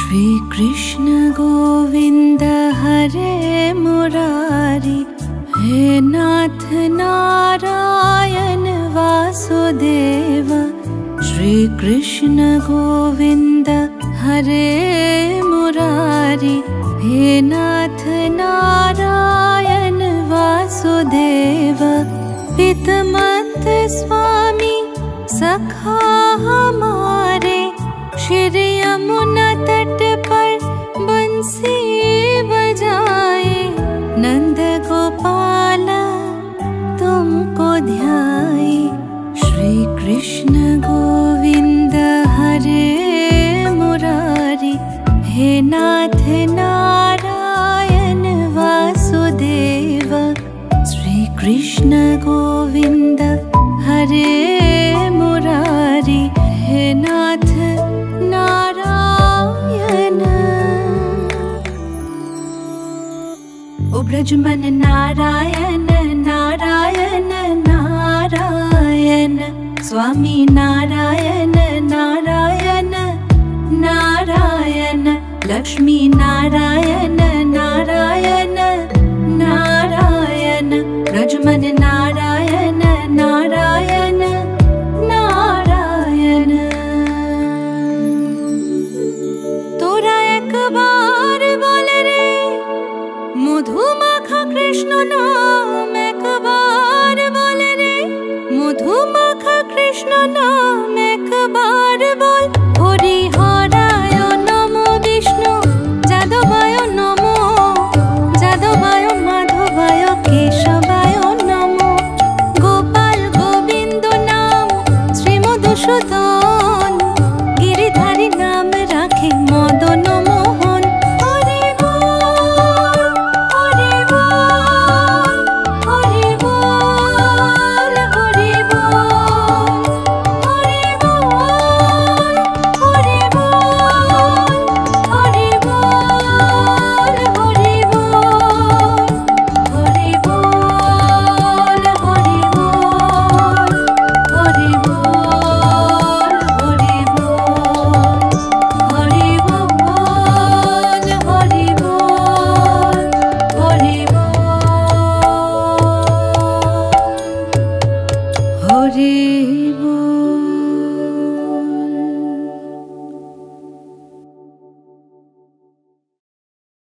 श्री कृष्ण गोविंद हरे मुरारी, हे नाथ नारायण वासुदेव। श्री कृष्ण गोविंद हरे मुरारी, हे नाथ नारायण वासुदेव। पितमत स्वामी सखा हमारे, श्री यमुना तट पर बंसी बजाए। नंद गोपाल तुमको ध्याए, श्री कृष्ण गोविंद हरे मुरारी, हे नाथ नारायण वासुदेव। श्री कृष्ण गोविंद हरे मुरारी, हे नाथ नारायण। ओ ब्रजमन नारायण नारायण नारायण, स्वामी नारायण नारायण नारायण, लक्ष्मी नारायण